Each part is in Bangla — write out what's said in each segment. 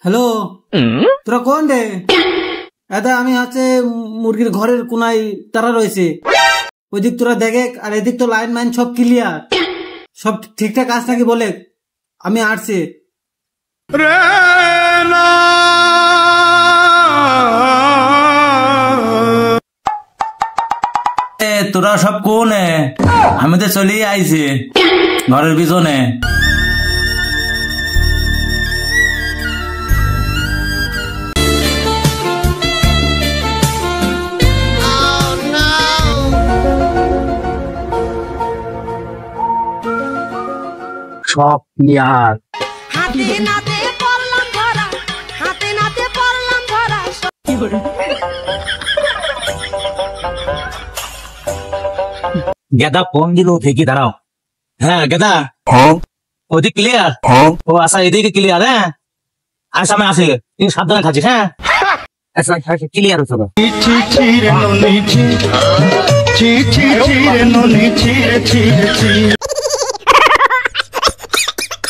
হ্যালো, তোরা কোন রে? দাদা আমি হচ্ছে মুরগির ঘরের কোনায় তারা রয়েছে, ওই দিক তোরা দেখে, আর এদিক তো লাইন মাইন সব ক্লিয়ার, সব ঠিকঠাক আছে নাকি বলে, আমি আসছি। তোরা সব কোন? আমি তো চলেই আইছি ঘরের পিছনে। সব ক্লিয়ার। হাতে নাতে পড়লাম ধরা, হাতে নাতে পড়লাম ধরা। গেদা ফোন দিল ঠিকই, দাঁড়াও। হ্যাঁ গেদা, ওদিক ক্লিয়ার? ও আচ্ছা, এদিকে ক্লিয়ার। হ্যাঁ আচ্ছা, আমি আসি, তুই সাবধানে থাকিস। হ্যাঁ আচ্ছা, ক্লিয়ার হচ্ছে।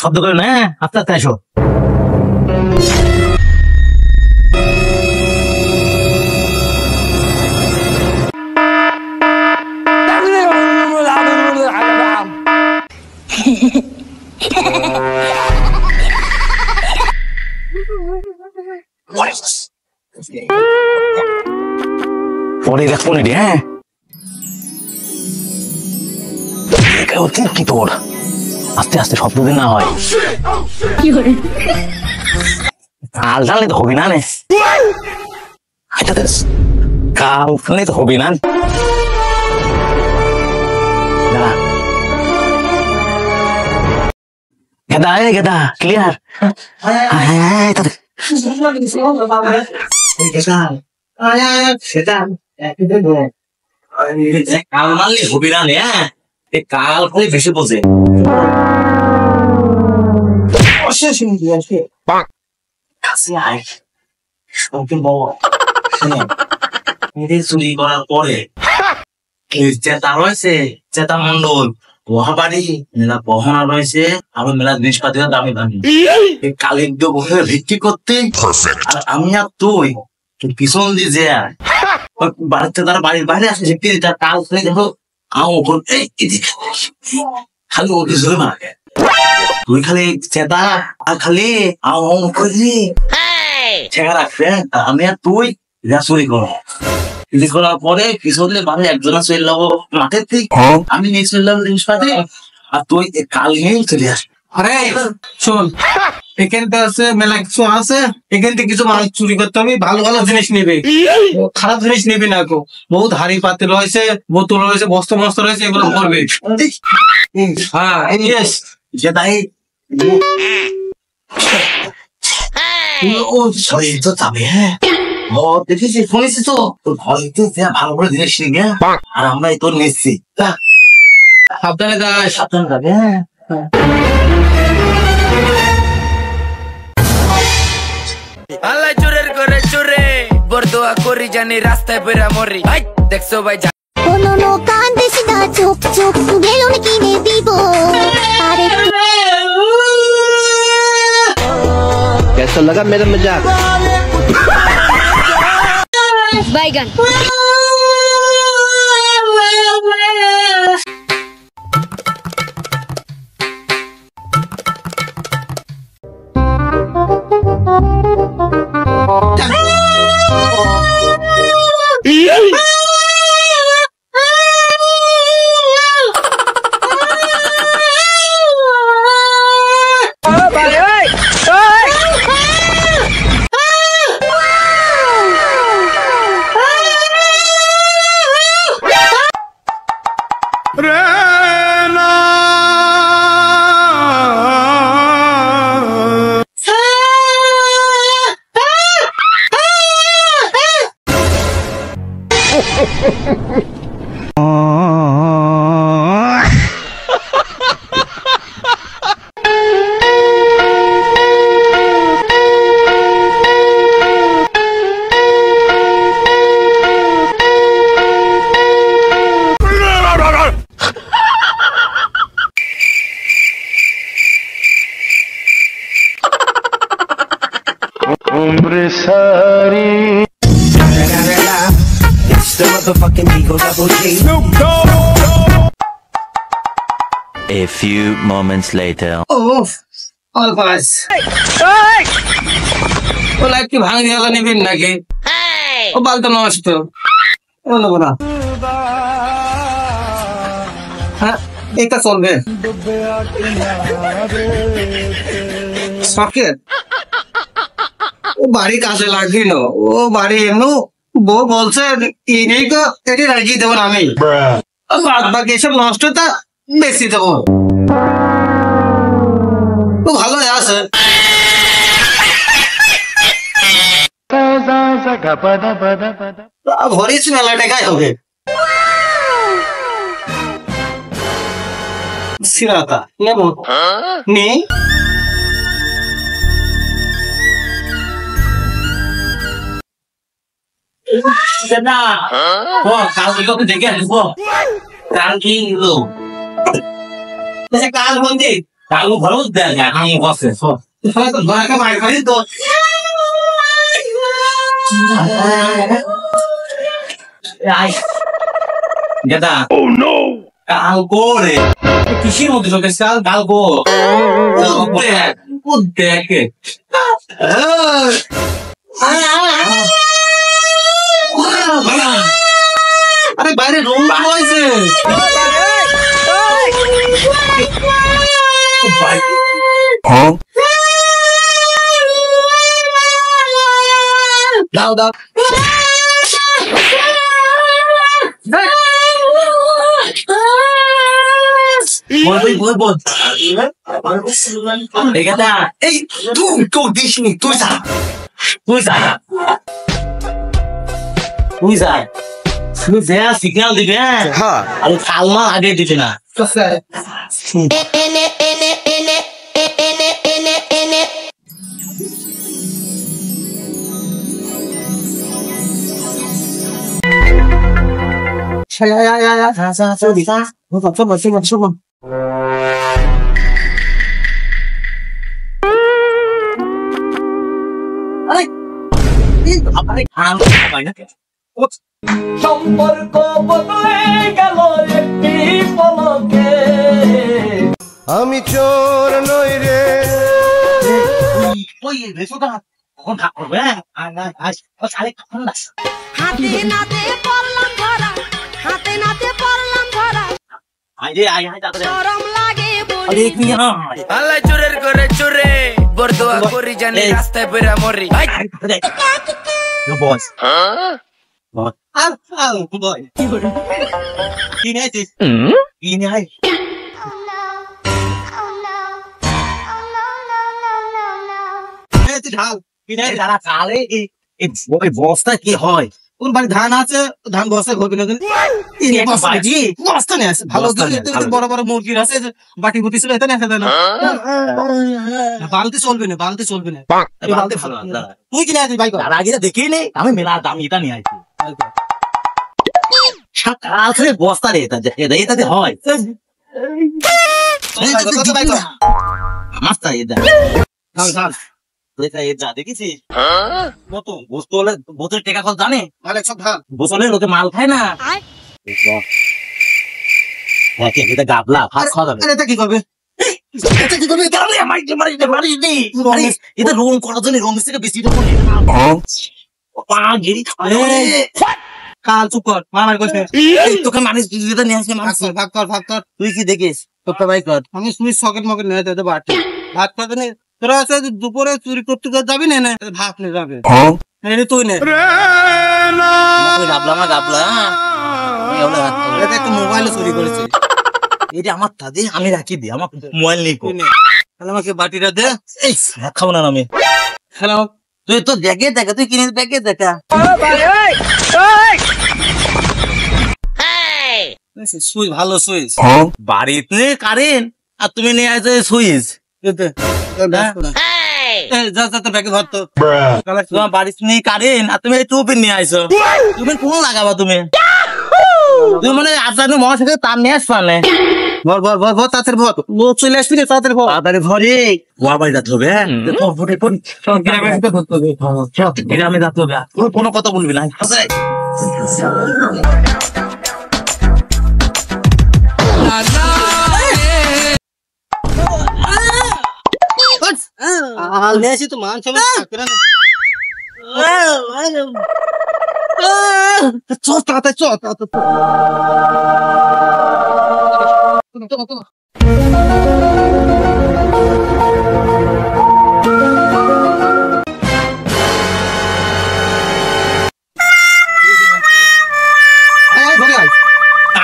শব্দ করে না, আস্তে আস্তে আসো। পরে দেখ ফোনে রে। হ্যাঁ কি তোর আস্তে আস্তে শব্দ দিন না হয়, কাল জানলে তো হবি না। কাল জানলে তো হবি না। গেদা গেদা ক্লিয়ার? কাল মানলে হবি না। কাল খালি বেশি বোঝে। চুরি করার পরে চেতা রয়েছে, চেতা মন্ডল বাড়ি মেলা বহনা রয়েছে, আরো মেলা জিনিসপাতি দামি দামি। কালির ভিত্তি করতে আর আমি আর তুই পিছন দিয়ে যে বাড়িতে তারা বাড়ির বাইরে আসে, তার কাল খালি দেখো খালি ওকে জোরে মারে। তুই খালি চেতা আর খালি ছেঁকা রাখবে, আমি আর তুই চুরি করো। চুরি করার পরে পিছন দিয়ে বাড়ি একজনা চলে যাবো মাঠের থেকে, আমি নিয়ে চলে যাবো জিনিসপাতি, আর তুই কাল নিয়ে চলে আসবি। আরে শোন, এখানটা আছে মেলা কিছু আছে, এখান থেকে কিছু মানুষ চুরি করতে হবে, ভালো ভালো জিনিস নেবে, খারাপ জিনিস নেবে না। বহুত হাড়ি পাতিল রয়েছে, বোতল রয়েছে, বস্তা মস্তা রয়েছে, এগুলো করবে। হ্যাঁ যেটাই ও শরীর তো যাবে। হ্যাঁ দেখেছি, শুনেছি তো তোর ঘরে ভালো করে জিনিস নিয়ে, আর আমরা তোর নিচ্ছি। সাবধানে যাস, সাবধানে যাবে। হ্যাঁ আল্লাহ চোরের করে চোরে বরদোয়া করি জানি রাস্তায় পেরা মরি। ভাই দেখছো ভাই কোনো কান্দিস না, চুপ চুপ বেলুন কিনে দিব। আরে कैसा लगा मेरा मजाक? বাইগান A few moments later. ওফ অল পাস ও লাইট কি ভাঙ গেল নিবেন নাকি ও বালটা নষ্ট ও নেবো না হ্যাঁ এটা চলবে সকেট ও বাড়ি কাজে লাগবি না ও বাড়ি এমন বউ বলছে এই তো এটি রাখিয়ে দেবো না আমি বাদ বাকি এসব নষ্ট তা বেশি দেবো ও ভালো আছে ভরিস মেলা টাকাই হবে সিরাতা নেব নে না ও কালকে তো দেখে আসবো কালকে এলো কাল বন্ধি কালু ভালো দেখ আমি বসে তো ঘরকে মার খাই তো গেদা কালকো রে কিসের মধ্যে চলতে কাল কালকো দেখে আরে বাইরে রুম হয়েছে দাও দাও বল এই গেদা এই তুই দিসনি তুই যা তুই সিগন্যাল দিবে আর কালমা আগে দিবে না সম্পর্ক বদলে গেল একটি পলকে আমি চোর নই রে ওই রেসোটা কখন থাক করবে আজ ও সালে কখন দাস হাতে নাতে পড়লাম ধরা হাতে নাতে পড়লাম ধরা আই রে আই তাড়াতাড়ি গরম লাগে আরে কি না আল্লাহ চোরের করে চোরে বরদোয়া করি জানি রাস্তায় বেরা মরি নো বস আর আর বয় কি নেছিস কি নাই এই ঢাল কি নাই যারা কালে এই বস্তা কি হয় কোন বাড়ি ধান আছে ধান বস্তা ঘরবে না বস্তা নিয়ে আসে ভালো বড় বড় মুরগির আছে বাটি বুটি ছিল এটা নিয়ে না বালতি চলবে না বালতি চলবে না বালতি ভালো তুই কিনে আসিস বাইক তার আগে দেখি নেই আমি মেলা দাম এটা নিয়ে আইছি সাথে বস্তা রে এটাতে হয় মাস্টার এটা দেখেছিস বস্তু হলে বোতলের টেকা কত জানে বোতলে লোকে মাল খায় না এটা গাবলা ভাত খাওয়া যাবে এটা কি করবে এটা রং করার জন্য রং থেকে বেশি কাল চুপ কর মামার কাছে তোকে মানুষ নিয়ে আসে ভাগ কর তুই কি দেখিস তোকে ভাই কর আমি সুইচ সকেট মকেট নিয়ে যেতে বাড়তে ভাত খাবে না তোরা আছে দুপুরে চুরি করতে যাবি না ভাত নিয়ে যাবে তুই নে গাবলা গাবলা একটা মোবাইল চুরি করেছে এটা আমার দাদি আমি রাখি দিই আমার মোবাইল নেই তাহলে আমাকে বাটিটা দে এই খাবো না আমি হ্যালো তুই তো দেখে দেখা তুই কিনে দেখে দেখা সুইচ ভালো সুইচ বাড়িতে কারেন্ট আর তুমি নিয়ে আসো সুইচ তোমার বাড়িতে নেই কারেন্ট আর তুমি টুপিন নিয়ে আসো তুমি কোন লাগাবা তুমি মানে আপনার মহাশয় তার নিয়ে আসবা না ভর ভর ভর ভর তাড়াতাড়ি ভর ও চলে আসবি রে তাড়াতাড়ি ভর তাড়াতাড়ি ভরে ওয়া বাড়ি যাতে হবে হ্যাঁ ভরে ভরে গ্রামে যেতে ধরতে হবে গ্রামে যাতে হবে কোনো কথা বলবি না নেছি তো মান সব চল তাড়াতাড়ি চল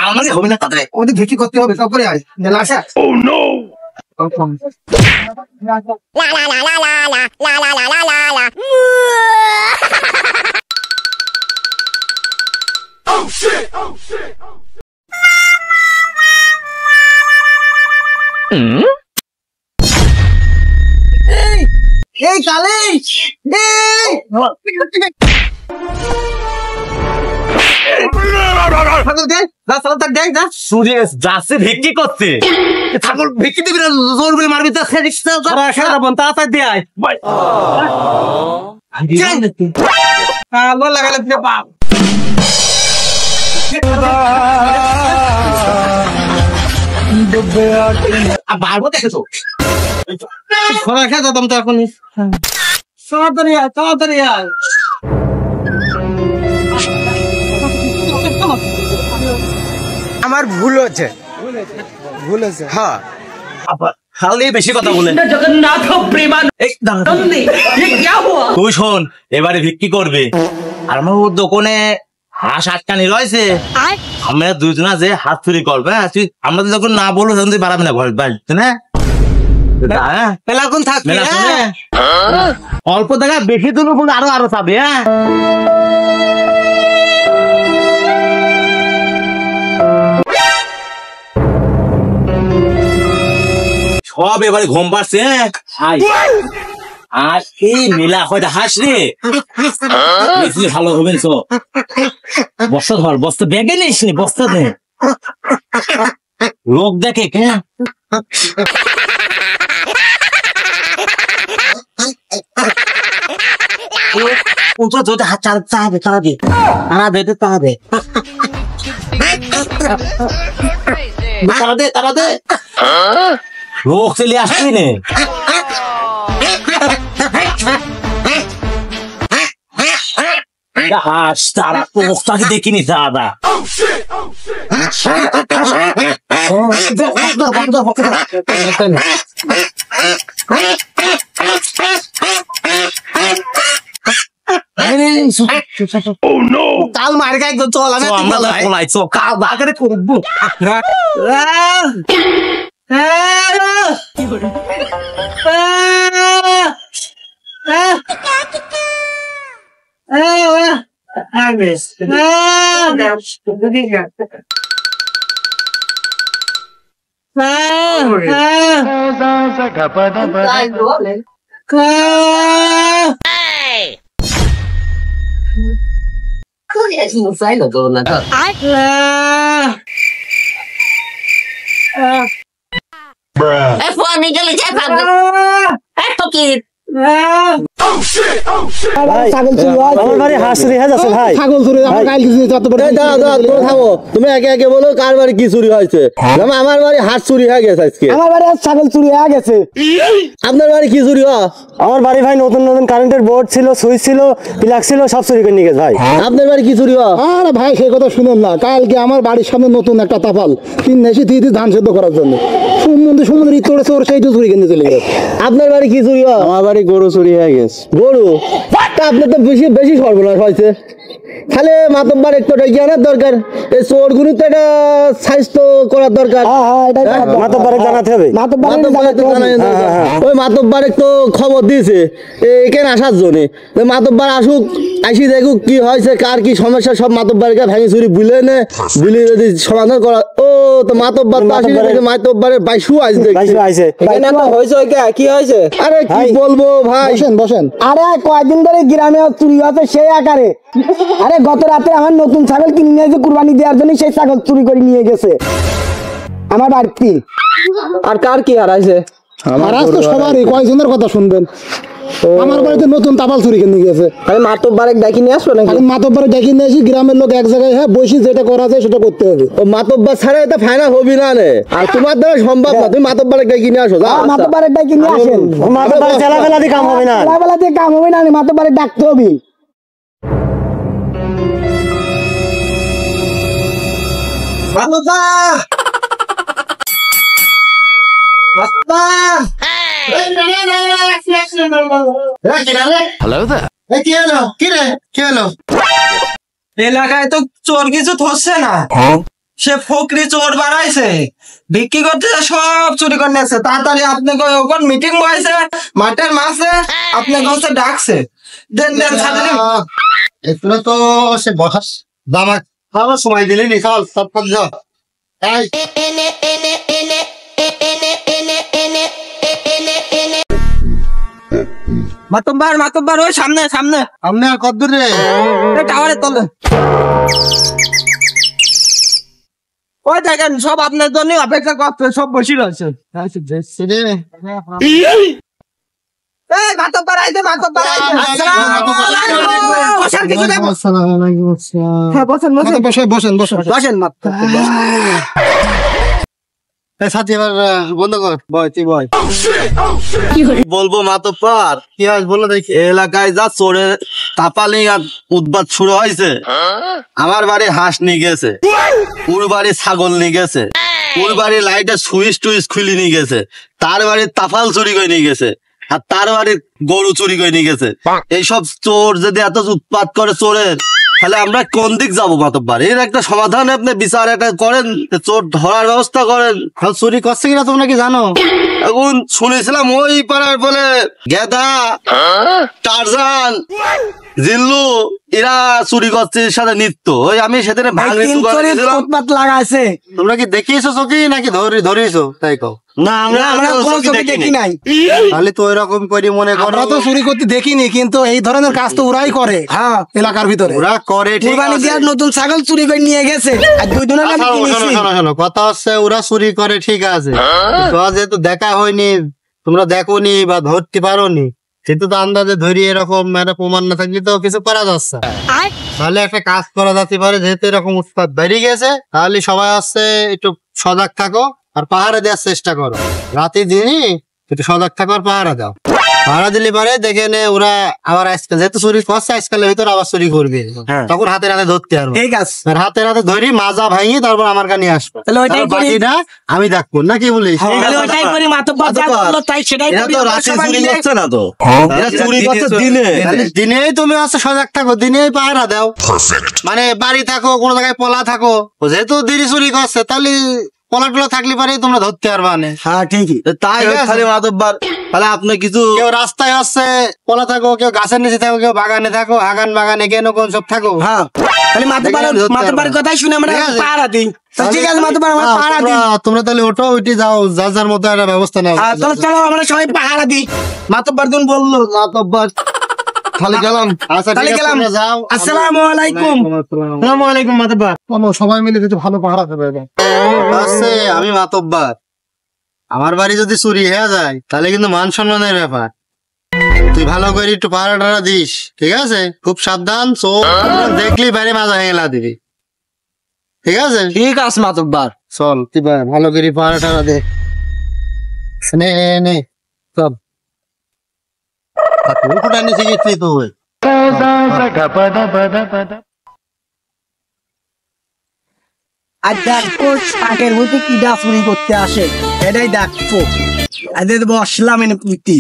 আমাদের হবে না তাড়াতাড়ি ওদের ভিকি করতে হবে তারপরে আয় মেলা আসা এই কালে যাচ্ছে ভিক্ষি করতে ঠাকুর ভিকি দিবি না জোর বলে মারবি তা তাড়াতাড়ি দিয়ে আয় লাগালে বাপ বারবো দেখেছো খরা খেয়ে যেতাম তো এখন তাড়াতাড়ি আয় তাড়াতাড়ি আয় আমার ভুল হচ্ছে হ্যাঁ খালি বেশি কথা বলে তুই শোন এবারে ভিক্ষি করবে আর আমার ওর দোকানে হাঁস আটকানি রয়েছে আমরা দুজনা যে হাত চুরি করবে আমরা যখন না বলবো তখন তুই বাড়াবি না ঘর বাড়িতে না মেলাক্ষণ থাকবে অল্প দেখা বেশি তুলবো আরো আরো চাবে হ্যাঁ সব এবারে ঘুম পাচ্ছে আর এই মেলা হয়তো হাস রে ভালো হবে বস্তা ধর বস্তা ব্যাগে নিস নি বস্তা দে লোক দেখে কে হাত চালাবে চালাবে তারা দে লোক চলে আসবি নে হাস তারা লোকটাকে দেখিনি দাদা কাল মার গাই চল আমরা কাল বাগারে করবো তুমি একে একে বলো কার বাড়ি কি চুরি হয়েছে আমার বাড়ি হাঁস চুরি হয়ে গেছে আজকে আমার বাড়ি আজ ছাগল চুরি হয়ে গেছে আপনার বাড়ি কি চুরি হয় আমার বাড়ি ভাই নতুন নতুন কারেন্টের বোর্ড ছিল সুইচ ছিল প্লাগ ছিল সব চুরি করে নিয়ে গেছে ভাই আপনার বাড়ি কি চুরি হয় আরে ভাই সেই কথা শুনেন না কালকে আমার বাড়ির সামনে নতুন একটা তাপাল তিন এসে দিয়ে ধান সেদ্ধ করার জন্য সমুদ্র ইতরে চোর সেইটা চুরি কিনে চলে গেছে আপনার বাড়ি কি চুরি হয় আমার বাড়ি গরু চুরি হয়ে গেছে গরু তা আপনার তো বেশি বেশি সর্বনাশ হয়েছে তাহলে মাতব্বার একটু জানার দরকার এই চোর গুলো তো একটা স্বাস্থ্য করার দরকার মাতব্বারে জানাতে হবে ওই মাতব্বার একটু খবর দিয়েছে এখানে আসার জন্য মাতব্বার আসুক আসি দেখুক কি হয়েছে কার কি সমস্যা সব মাতব্বারকে ভেঙে চুরি বুলে নে বুলে যদি সমাধান করা ও তো মাতব্বার তো আসি মাতব্বারের বাইশু আসবে কি হয়েছে আরে কি বলবো ভাই বসেন আরে কয়েকদিন ধরে গ্রামে চুরি হচ্ছে সেই আকারে আরে গত রাতে আমার নতুন ছাগল কিনে নিয়ে যে কুরবানি দেওয়ার জন্য সেই ছাগল চুরি করে নিয়ে গেছে আমার বাড়তি আর কার কি হারাইছে? আর আজ তো সবারই কয়জনের কথা শুনবেন। আমার বাড়িতে নতুন তাপাল চুরি কিনে গেছে। আমি মাতব্বারে ডাকি নিয়ে আসবো নাকি? আমি মাতব্বারে ডেকে নিয়ে আসি, গ্রামের লোক এক জায়গায় হ্যাঁ বসি, যেটা করা যায় সেটা করতে হবে। ও মাতব্বার ছাড়া এটা ফাইনাল হবি না নে। আর তোমার দ্বারা সম্ভব না, তুমি মাতব্বারে ডাকি নিয়ে আসো। মাতব্বারে ডেকে নিয়ে আসেন। মাতব্বার চেলাবেলা দিয়ে কাম হবে না, চেলাবেলা দিয়ে কাম হবে না, মাতব্বারে ডাকতে হবে। এলাকায় তো চোর কিছু ধরছে না, সে ফকরি চোর বানাইছে, বিক্রি করতে সব চুরি করে নিয়েছে। তাড়াতাড়ি আপনাকে ওখানে মিটিং বসেছে মাঠের মাঝে, আপনাকে হচ্ছে ডাকছে। দেন দেন ছাত্রী একটু তো সে বসাস দামা খাওয়ার সময় দিলি নি, চল সব কাজ যা। মাতব্বার মাতব্বার ওই সামনে সামনে আপনি আর কত দূর রে? টাওয়ারের তলে। ওই দেখেন সব আপনার জন্য অপেক্ষা করছে, সব বসে রয়েছে। মাতব্বার আইতে মাতব্বার আইতে। সাথী এবার বন্ধ কর, বয় তুই বয়। বলবো মাতব্বার কি আজ বলো দেখি। এলাকায় যা চোরের তাপালি আর উৎপাত শুরু হয়েছে। আমার বাড়ি হাঁস নিয়ে গেছে, ওর বাড়ি ছাগল নিয়ে গেছে, ওর বাড়ি লাইটের সুইচ টুইচ খুলে নিয়ে গেছে, তার বাড়ির তাফাল চুরি করে নিয়ে গেছে, আর তার বাড়ির গরু চুরি করে নিয়ে গেছে। এইসব চোর যদি এত উৎপাত করে চোরের, তাহলে আমরা কোন দিক যাবো মাতব্বার? এর একটা সমাধান আপনি বিচার একটা করেন, চোর ধরার ব্যবস্থা করেন। চুরি করছে কিনা তোমরা কি জানো? এখন শুনেছিলাম ওই পাড়ার বলে গেদা, টারজান, জিল্লু এরা চুরি করছে সাথে নিত্য। ওই আমি সেদিন লাগাইছে। তোমরা কি দেখিয়েছো চোখে নাকি ধরিয়েছো তাই কও? না আমরা কোনো চোখে দেখি নাই। তাহলে তো ওইরকম করে মনে করো। আমরা তো চুরি করতে দেখিনি, কিন্তু এই ধরনের কাজ তো ওরাই করে। হ্যাঁ, এলাকার ভিতরে ওরা করে। নতুন ছাগল চুরি করে নিয়ে গেছে। শোনো কথা হচ্ছে ওরা চুরি করে ঠিক আছে, যেহেতু দেখা হয়নি, তোমরা দেখোনি বা ধরতে পারোনি, সেহেতু তো আন্দাজে ধরি এরকম একটা প্রমাণ না থাকলে তো কিছু করা যাচ্ছে। তাহলে একটা কাজ করা যেতে পারে, যেহেতু এরকম উৎপাত বেড়ে গেছে, তাহলে সবাই আসছে একটু সজাগ থাকো আর পাহারা দেওয়ার চেষ্টা করো। রাতে দিনই একটু সজাগ থাকো আর পাহারা দাও। পাহারা দিলে পারে দেখে নে ওরা আবার আজকাল যেহেতু চুরি করছে, আজকালের ভিতরে আবার চুরি করবে, তখন হাতে হাতে ধরতে পারবো। ঠিক আছে, হাতে হাতে ধরি মাজা ভাঙি তারপর আমার কাছে নিয়ে আসবো। বাকিটা আমি দেখবো না, কি বলিস? দিনেই তুমি হচ্ছে সজাগ থাকো, দিনেই পাহারা দাও। মানে বাড়ি থাকো, কোনো জায়গায় পলা থাকো, যেহেতু দিদি চুরি করছে তাহলে পলা টলা থাকলে পারে তোমরা ধরতে পারবা না। হ্যাঁ ঠিকই তাই। খালি মাতব্বার তাহলে আপনি কিছু কেউ রাস্তায় আসছে পলা থাকো, কেউ গাছের নিচে থাকো, কেউ বাগানে থাকো, আগান বাগানে কেন কোন সব থাকো। হ্যাঁ খালি মাতব্বার কথাই শুনে আমরা পাহারা দিই। ঠিক আছে মাতব্বার, আমরা পাহারা দিই। তোমরা তাহলে ওঠো, উঠে যাও, যার যার মতো একটা ব্যবস্থা নাও। চলো আমরা সবাই পাহারা দিই। মাতব্বার দিন বললো মাতব্বার খালি গেলাম। আচ্ছা ঠিক আছে, তোমরা যাও। আসসালামু আলাইকুম। আসসালামু আলাইকুম মাতব্বার। সবাই মিলে কিছু ভালো পাহারা দেবে। আছে আমি মাতব্বার, আমার বাড়ি যদি চুরি হয়ে যায় তাহলে কিন্তু মান সম্মানের ব্যাপার। তুই ভালো করে একটু পাহারা টারা দিস, ঠিক আছে? খুব সাবধান, চোখ দেখলি বাইরে মাজা হেলা দিবি, ঠিক আছে? ঠিক আছে মাতব্বার, চল তুই ভালো করে পাহারা টারা দে। নে নে সব নিচে গেছি তো। আর দেখো শাকের মধ্যে কি চুরি করতে আসে, এটাই দেখো। বসলাম এনে পুঁতি।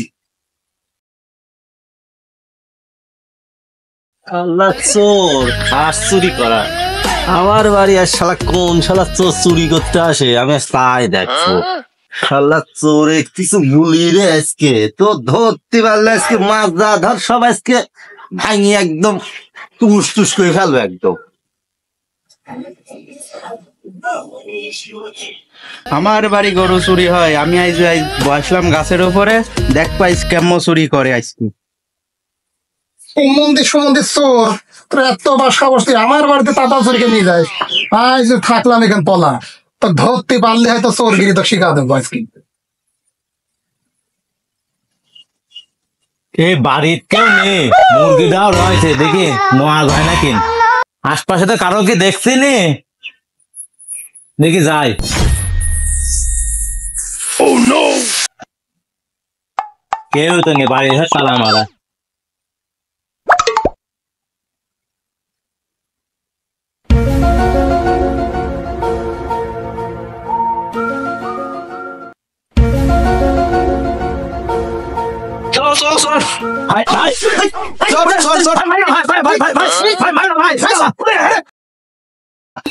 আল্লাহ চোর হাঁস চুরি করা আমার বাড়ি, আর শালা কোন শালা চোর চুরি করতে আসে আমি তাই দেখবো। শালা চোরে কিছু গুলি রে আজকে তো ধরতে পারলে আজকে মাছ যা ধর সব আজকে ভাঙি একদম টুস টুস করে ফেলবে একদম। আমার বাড়ি গরু চুরি হয়, আমি আজ বসলাম গাছের উপরে, দেখ পাইস কেমন চুরি করে আজকে। মন্দির চোর, তোর এত সাহস, আমার বাড়িতে তাতা চুরিকে নিয়ে যায়। আজ থাকলাম এখানে পলা, তো ধরতে পারলে হয়তো চোরগিরি তো শিখা দেবো আজকে। এই বাড়ির কেউ নেই, মুরগিটাও রয়েছে, দেখি নোয়াজ হয় নাকি। আশপাশে তো কারো কি দেখছি নি, দেখি যাই। কেউ তো নেই বাড়ির, তালা মারা।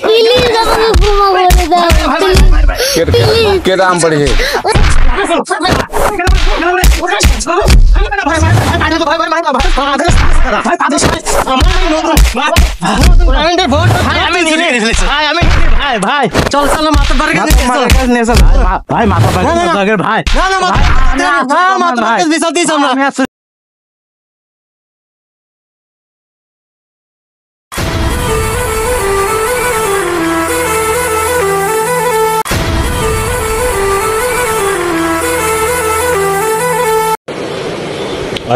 প্লিজ আমাকে ক্ষমা করে দাও প্লিজ। কে দাম পড়ে ভাই চল চলো মাথার বাড়ি ভাই মাথার বাড়ি ভাই বিচার দিয়েছ আমরা।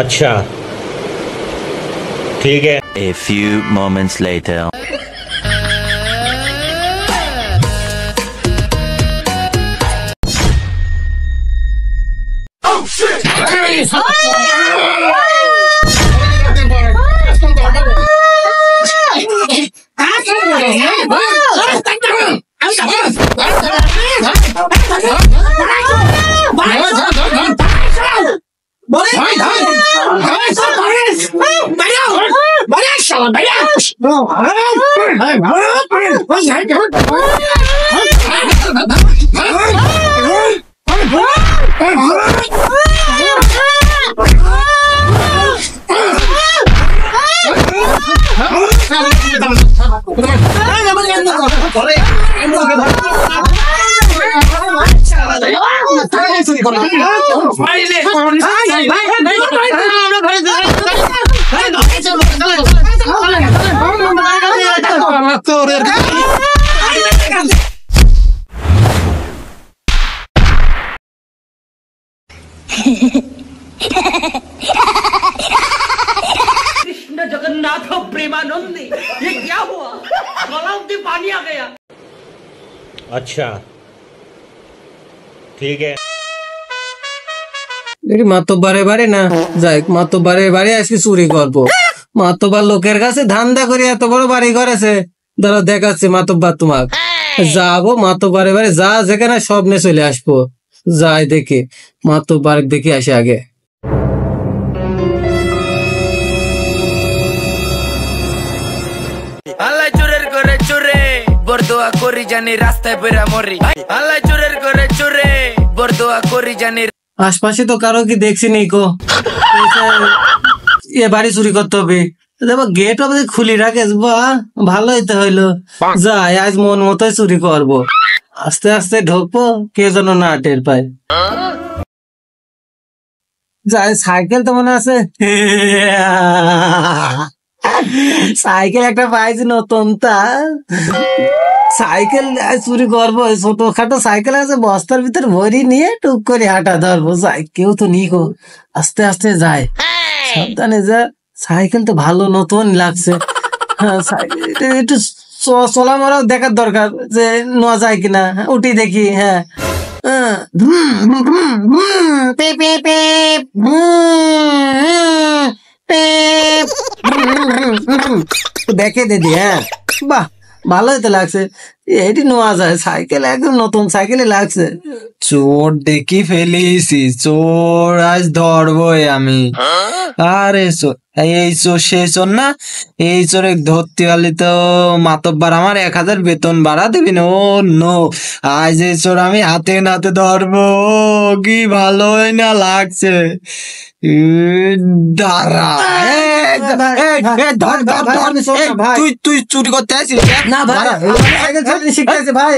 अच्छा ठीक है। A few moments later. Krishna Jagannath Premanandi, ये क्या हुआ? गलाव में पानी आ गया। अच्छा ठीक है। দেখি মাতব্বারে বাড়ি না যাই, মাতব্বারে বাড়ি আজকে চুরি করবো। মাতব্বার লোকের কাছে ধান্দা করে এত বড় বাড়ি করেছে, ধরো দেখাচ্ছে মাতব্বার তোমার। যাবো মাতব্বারে বাড়ি, যা যেখানে সব নিয়ে চলে আসবো। যাই দেখি মাতব্বার দেখি আসে আগে। আল্লাহ চোরের করে চোরে বরদোয়া করি জানি রাস্তায় পেরা মরি। আল্লাহ চোরের করে চোরে বরদোয়া করি জানি। আশপাশে তো কারো কি দেখছি নি কো, এ বাড়ি চুরি করতে হবে। দেখো গেট অবধি খুলি রাখে, বাহ ভালো হইতে হইলো। যাই আজ মন মতোই চুরি করবো। আস্তে আস্তে ঢুকবো, কে যেন না টের পায়। যাই সাইকেল তো মনে আছে, সাইকেল একটা পাইছি নতুন, তা সাইকেল চুরি করবো। ছোটখাটো সাইকেল আছে, বস্তার ভিতর ভরি নিয়ে টুক করে হাঁটা ধরবো। যাই কেউ তো নি গো, আস্তে আস্তে যায়, সাবধানে যা। সাইকেল তো ভালো নতুন লাগছে। হ্যাঁ একটু চলা মরা দেখার দরকার যে নেওয়া যায় কিনা, উঠি দেখি। হ্যাঁ দেখে দিদি। হ্যাঁ বাহ ভালোই তো লাগছে, এটি নেওয়া যায়। সাইকেল একদম নতুন সাইকেলে লাগছে। চোর দেখি ফেলিছি, চোর আজ ধরবই আমি। আরে চোর, এই চোর সেই চোর না? এই চোরে ধরতে গেলে তো মাতব্বার আমার 1000 বেতন বাড়া দেবেন। ও নো, আজ এই চোর আমি হাতে নাতে ধরবো। কি ভালোই না লাগছে। দাঁড়া, তুই চুরি করতে আসিস না ভাই, সাইকেল চালাতে শিখতেছে ভাই।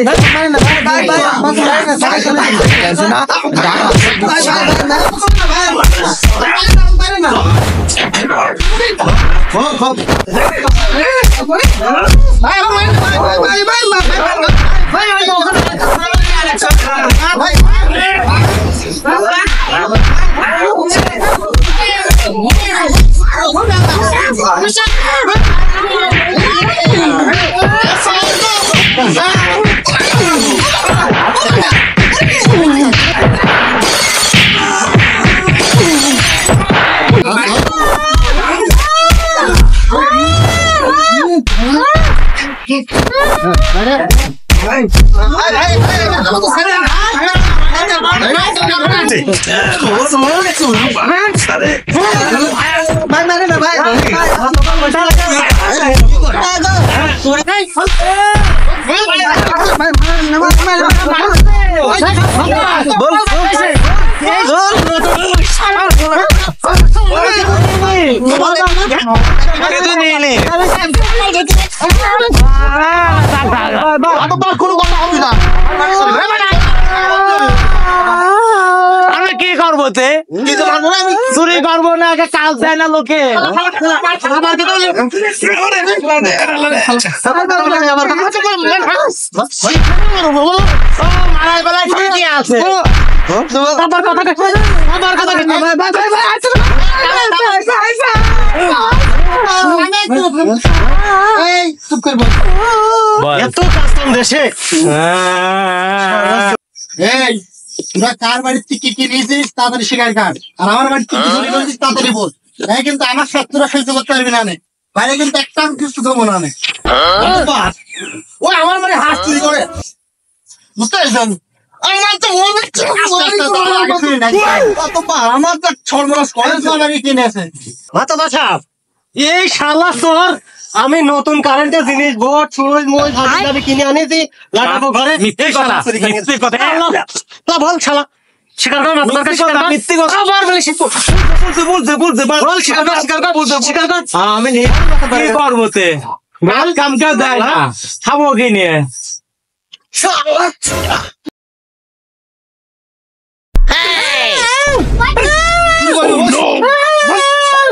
আমি কি করবো তে চুরি করবো না কাজ দেয় না লোকে মারার বেলায় ঠিকই আছে এত কাস্টম দেশে এই তোরা কার বাড়িতে কি কি নিয়েছিস তাড়াতাড়ি স্বীকার কর, আর আমার বাড়িতে কি চুরি করেছিস তাড়াতাড়ি বল। তাই কিন্তু আমার শত্রুরা সহ্য করতে পারবি না নে, বাইরে কিন্তু একটা কিছু দেবো না নে। ওই আমার বাড়ি হাত চুরি করে, বুঝতে পারছেন? আমার তো আমার তো সর্বনাশ করে আমাকে কিনেছে মাথা বাছা এই শালা তোর আমি নতুন কারেন্টের জিনিস বোর্ড সুইচ মই ভাবি কিনে আনেছি লাগাবো ঘরে। এই শালা মিথ্যে কথা তা বল শালা স্বীকার কর না তোমার কাছে মিথ্যে কথা আবার বলে বলতে বল স্বীকার কর আমি কি করবো তে গাল কামকা দেয় না খাবো কি নিয়ে শালা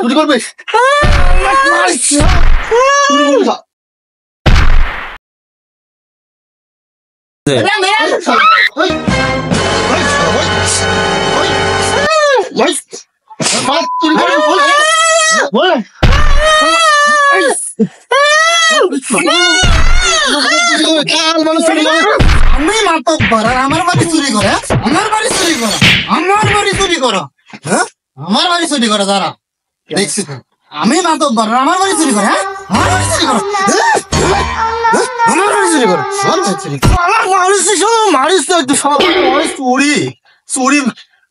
চুরি করবে আমি মাতব্বর আর আমার বাড়ি চুরি করে, আমার বাড়ি চুরি করা, আমার বাড়ি চুরি করো, হ্যাঁ আমার বাড়ি চুরি করো দাঁড়া দেখছি তো। আমি মাতব্বর আর আমার বাড়ি চুরি করে, হ্যাঁ আমার বাড়ি চুরি করো, আমার বাড়ি চুরি করো, আমার বাড়ি চুরি করো, আমার মারিস মারিস তো একটু সব মারিস চুরি চুরি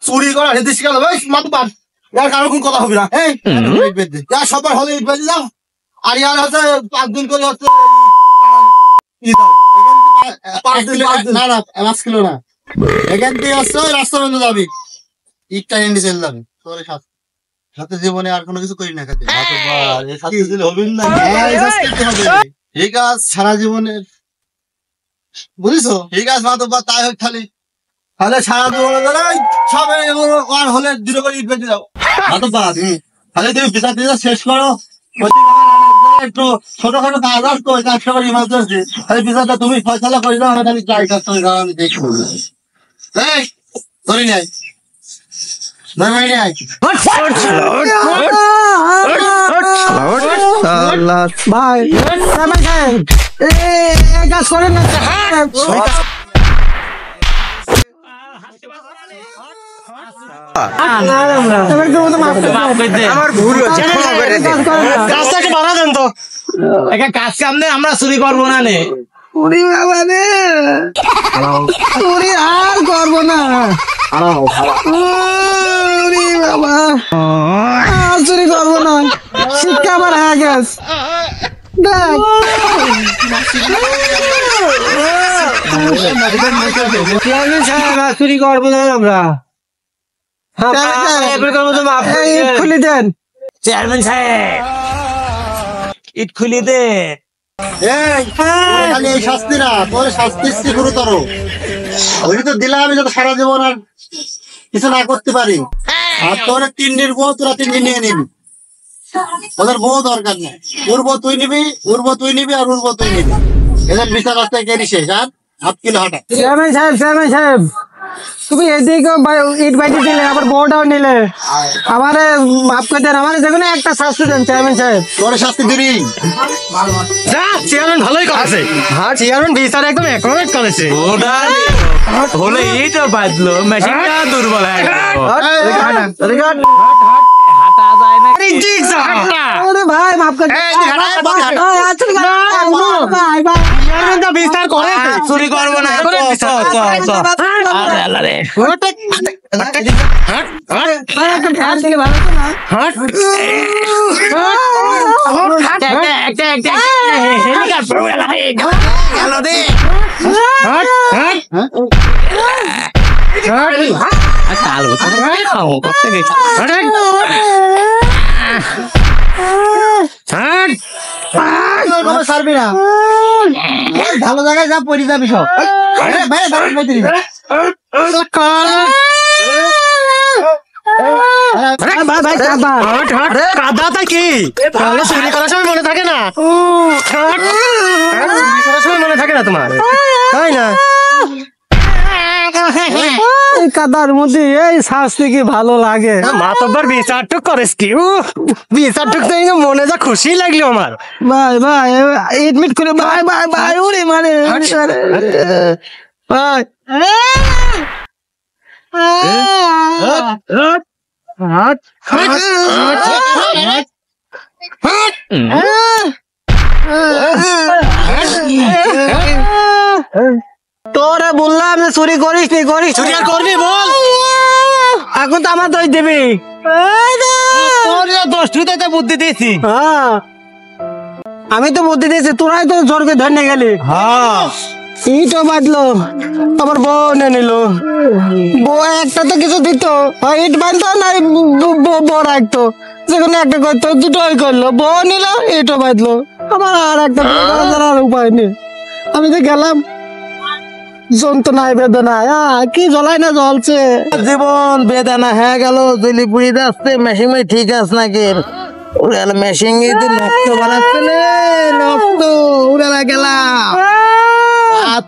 চুরি করা হেতে শিখালো ভাই মাতব্বর আর কারো কোন কথা হবে না। এই সবার হলে ইট বেঁধে যাও, আর ইয়ার হচ্ছে 5 দিন করে হচ্ছে না না 5 কিলো না, এখান থেকে হচ্ছে রাস্তা বন্ধ যাবি, ইটটা এন্ডে চলে যাবে তোর সাথে জীবনে আর কোনো কিছু করি না খাতে ঠিক আছে সারা জীবনের বুঝিছো, ঠিক আছে মাতব্বর তাই হোক খালি তাহলে সারা জীবনে সবাই হলে দূরে করে ইট বেঁধে যাও মাতব্বর। তাহলে তুমি বিচার টিচার শেষ করো, একটু ছোটখাটো কাজ আসতো ওই কাজটা করে ইমার্জেন্সি, তাহলে বিচারটা তুমি ফয়সালা করে দাও, আমি ট্রাই কাজ করে দাও, আমি দেখবো। এই ধরে নাই ভাই কাজ করেন না কাজ কাম নেই, আমরা চুরি করবো না নে চুরি আর করবো না বাবা, চুরি করবো না, শিক্ষা আমার হয়ে গেছে। চুরি করবো না আমরা, খুলি দেন চেয়ারম্যান সাহেব, ইট খুলি দেন। এই শাস্তি না তোর শাস্তি গুরুতর, ওই তো দিলাম আমি যাতে সারা জীবন আর কিছু না করতে পারি, আর তোর 3 দিন বউ তোরা 3 দিন নিয়ে নিবি, ওদের বউ দরকার নেই, ওর বউ তুই নিবি, ওর বউ তুই নিবি, আর ওর বউ তুই নিবি, এদের বিচার রাস্তায় কে শেষ। আর 8 কিলো হাঁটা চেয়ারম্যান সাহেব তুমি এদিকে ইট বাইতে দিলে আবার বউটাও নিলে, আমারে মাফ করে দেন, আমার যেকোনো একটা শাস্তি দেন চেয়ারম্যান সাহেব। তোর শাস্তি দিবি চেয়ারম্যান ভালোই করেছে, হ্যাঁ চেয়ারম্যান বিচার একদম অ্যাকুরেট করেছে, হলে এইটা বাজলো মেশিনটা দুর্বল হয়ে গেল। হাঁটা যায় না আরে ভাই মাফ করে বিচার করে চুরি করবো না আরে আল্লাহ রে সারবি না ভালো জায়গায় যা পড়ি যাবি সব কাদাটা কি চুরি করার সময় মনে থাকে না মনে থাকে না তোমার তাই না কাদার মধ্যে এই শাস্তি কি ভালো লাগে মাতব্বর বিচারটুক করিস কি বিচারটুক তো মনে যা খুশি লাগলো আমার ভাই ভাই এডমিট করে ভাই ভাই ভাই ওরে মানে ভাই তোরে বললাম যে চুরি করিস নি করিস চুরি আর করবি বল এখন তো আমার দোষ দিবি দোষ তুই তো বুদ্ধি দিয়েছি আমি তো বুদ্ধি দিয়েছি তোরাই তো জোরকে ধরে গেলি ইটও বাঁধলো আবার বউ এনে নিল বউ একটা তো কিছু দিত ইট বাঁধতো না বউ রাখতো যেখানে একটা করতো দুটোই করলো বউ নিল ইটও বাঁধলো আবার আর একটা উপায় নেই আমি তো গেলাম যন্ত্রণায় বেদনায় কি জ্বলাই না জ্বলছে জীবন বেদনা হয়ে গেল জলি পুড়ি যাচ্ছে মেশিন ঠিক আছে নাকি মেশিন রক্ত বানাচ্ছে রক্ত উড়ে গেলাম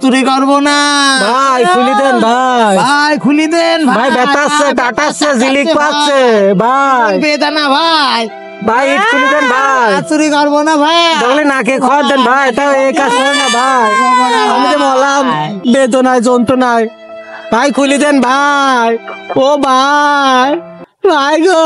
চুরি করবো না ভাই খুলি দেন ভাই ভাই খুলি দেন ভাই বেতাচ্ছে কাটাচ্ছে জিলিক পাচ্ছে ভাই বেদনা ভাই ভাই ইট খুলি দেন ভাই চুরি করবো না ভাই তাহলে নাকে খড় দেন ভাই তাও এই কাজ করে না ভাই আমি তো বললাম বেদনায় যন্ত্রণায় ভাই খুলি দেন ভাই ও ভাই ভাই গো